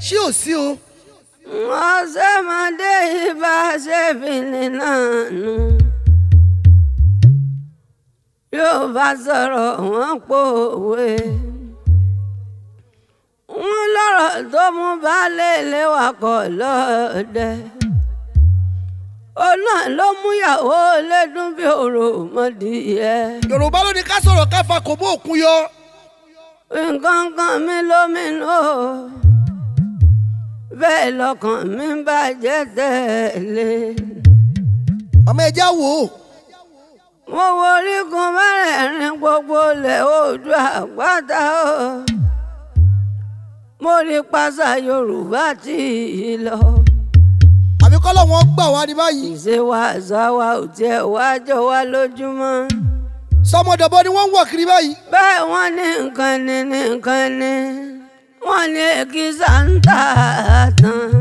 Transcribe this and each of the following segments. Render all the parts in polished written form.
ṣé ò sí o. ọ̀sẹ̀mọdé ibà ṣèbìlì náà nù. yóò bá sọ̀rọ̀ wọ́n pòwe. wọ́n lọ́rọ̀ tó mú baálé ilé wa kọ̀ lọ́ọ̀dẹ. òun náà ló mú ìyàwó lédùn bí òrò mọ́dìyẹ. Yorùbá ló ní ká sọ̀rọ̀ ká fa kò bó òkun yọ. nǹkan kan mi lóminú bẹ́ẹ̀ lọ́kàn mi bàjẹ́ tẹ̀lé. ọmọ ẹja wò ó. mo wo orígun mẹ́rẹ̀ẹ̀rin gbogbo ilẹ̀ Oòduà pátá o. mo rí pàṣà Yorùbá tí ì lọ. àbí kọ́ lọ́wọ́ gbà wá ní báyìí. ìṣe wa àṣà wa ò tiẹ̀ wá jọ wá lójúmọ́. sọmọdọ̀bọ ni wọ́n ń wọ̀ kiri báyìí. bẹ́ẹ̀ wọ́n ní nǹkan ní nǹkan ní. wọ́n ní èkìsà ń tà tán.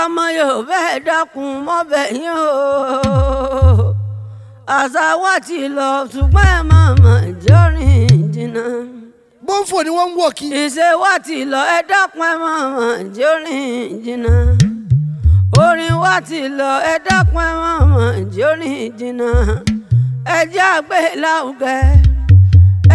ọmọ Yorùbá ẹ dákun mọ́bẹ̀ yín o. àṣà wa ti lọ ṣùgbọ́n ẹ má mà jọrìn jìnnà. bọ́ǹfò ni wọ́n ń wọ̀ kí. ìṣe wa ti lọ ẹ dákun ẹ má mà jọrìn jìnnà. orin wa ti lọ ẹ dákun ẹ má mà jọrìn jìnnà. ẹ jẹ́ àgbẹ̀ láwùgẹ́.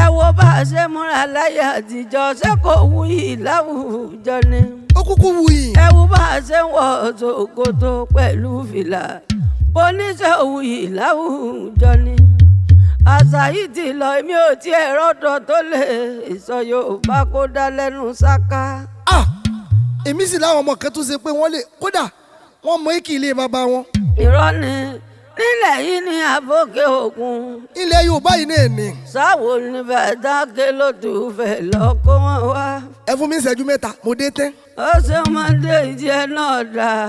ẹ wo bá a ṣe múra láyé àtijọ́ ṣé kò wuyì láwùjọ ni. ó kúkú wuyì. ẹ wo bá a ṣe ń wọ ṣòkòtò pẹ̀lú fìlà oníṣẹ́ wuyì láwùjọ ni. àṣà yìí ti lọ èmi ò tiẹ̀ rọ́dọ̀ tó lè sọ Yorùbá kó dá lẹ́nu ṣáká. èmi sì láwọn ọmọ kan tó ṣe pé wọ́n lè kódà wọ́n mọ èkì ilé bàbá wọn. irọ́ ni nílẹ̀ yìí ní àbókè òkun. ilẹ̀ Yorùbá yìí náà ni. sáwo ni bàtà ké ló tù fẹ́ lọ kó wọn wá. ẹ fún mi ìṣẹ́jú mẹ́ta mo dé tẹ́. ó ṣe máa dé ìdí ẹ náà dáa.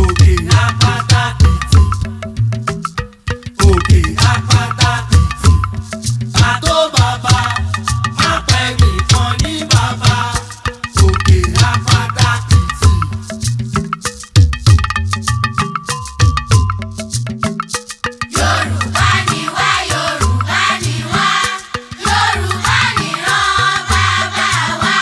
òkè apáta kìtì òkè apáta kìtì àtó bàbá àpẹ nìkan ní bàbá òkè apáta kìtì. Yorùbá ni wá Yorùbá ni wá Yorùbá nìran bàbá wa.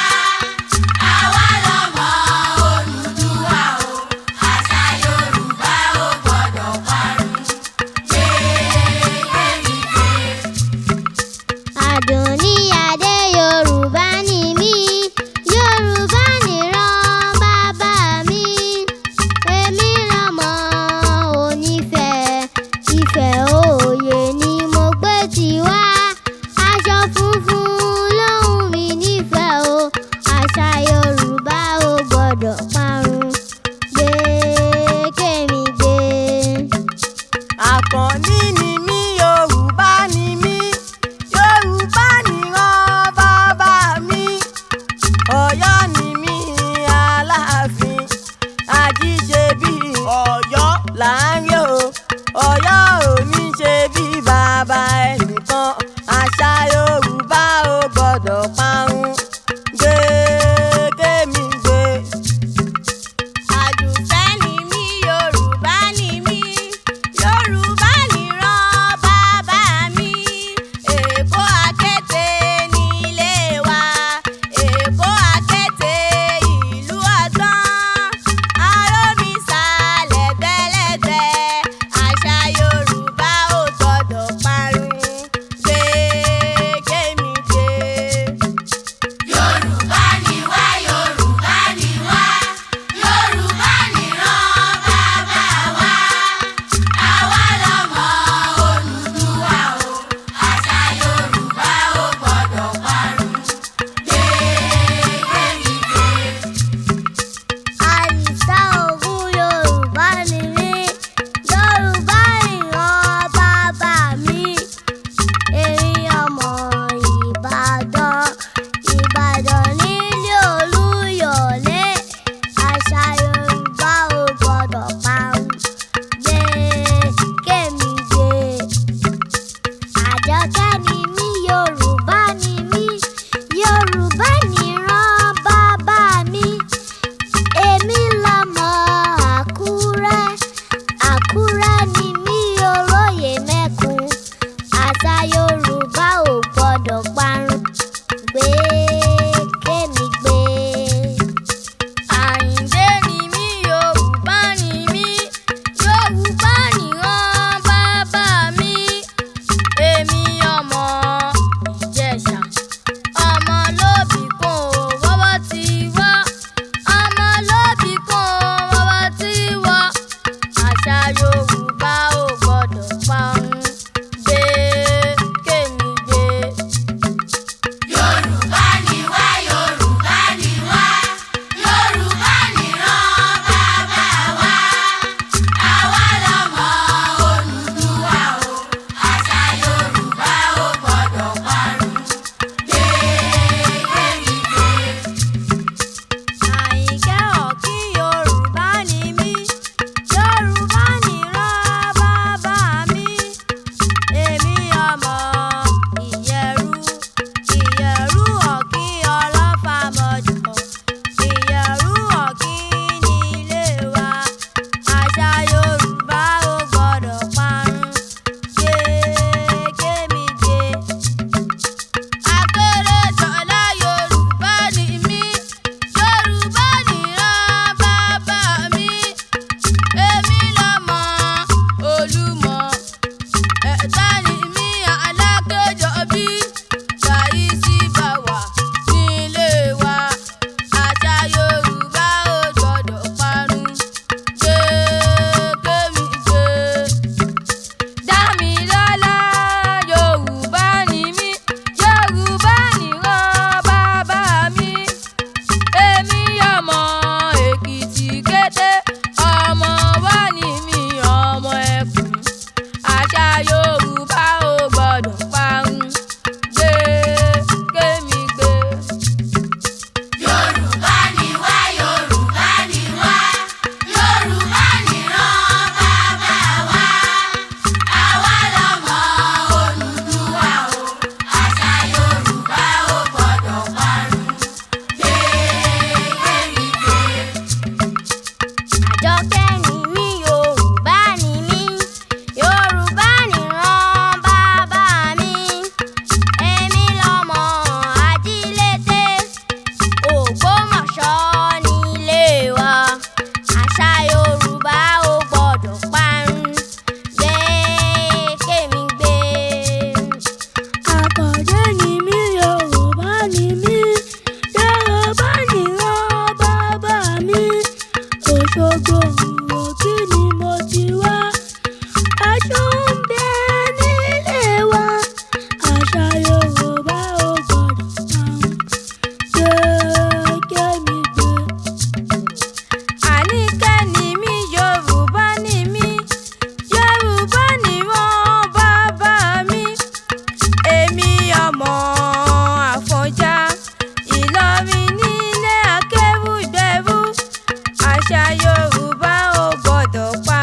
àṣà Yorùbá ò gbọ́dọ̀ pa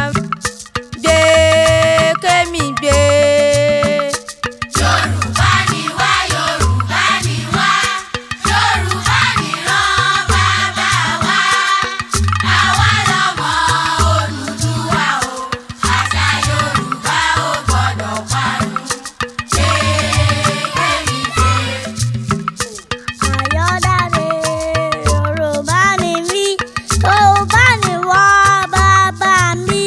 gbé kémi gbé. Yorùbá ni wá, Yorùbá ni wá, Yorùbá nìran bàbá wa. Àwa lọmọ Odùduwà o, àṣà Yorùbá ò gbọ́dọ̀ parun. Ayọ̀dáre Yorùbá ni mí, Yorùbá ni wọ́n bàbá mi.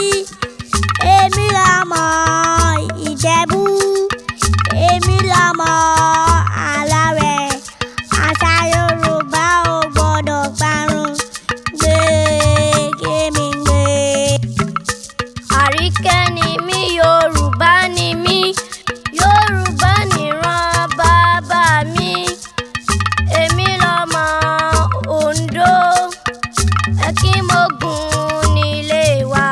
Èmi lọmọ Ìjẹ̀bú, èmi lọmọ Alárẹ̀. Àṣà Yorùbá ò gbọ́dọ̀ parun. Gbé kémi gbé. Àríkẹ́ ni mí, Yorùbá ni mí, Yorùbá nìran bàbá mi. Èmi lọmọ Oǹdó, Ẹ̀kímògùn nílé wa.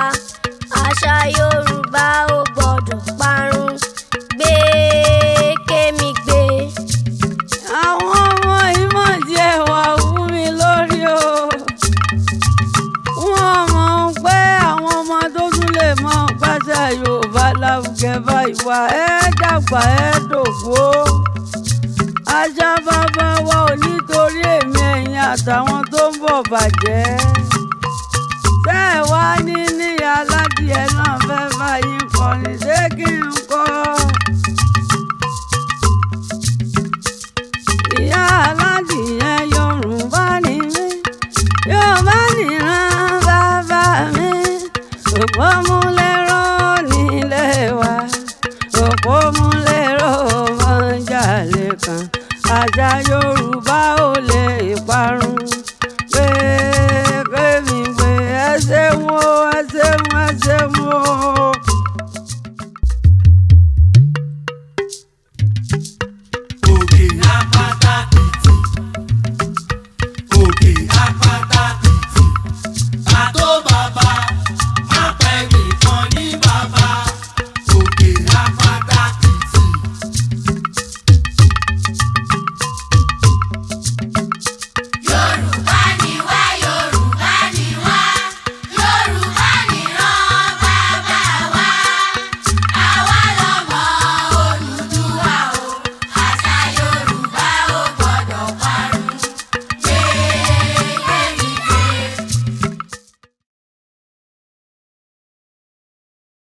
Àṣà Yorùbá ò gbọ́dọ̀ parun. Gbé kémi gbé. Àwọn ọmọ ìmọ̀ díẹ̀ wà fún mi lórí o. Wọ́n mọ̀ pé àwọn ọmọ tó tún lè mọ pàṣẹ Yorùbá lárugẹ báyìí wá ẹ dàgbà ẹ dògbó. Àṣà bàbá wa ò nítorí èmi ẹ̀yin àtàwọn tó ń bọ̀ bàjẹ́. Tẹ́ ẹ wá ní níyà aládìẹ náà fẹ́ bá yín kọrin ṣé kí n kọ́? Ìyá aládìẹ Yorùbá ni mí, Yorùbá nìran bàbá mi. Òpómúléró nílé wa, òpómúléró mọ́jàlé kan. Àṣà Yorùbá.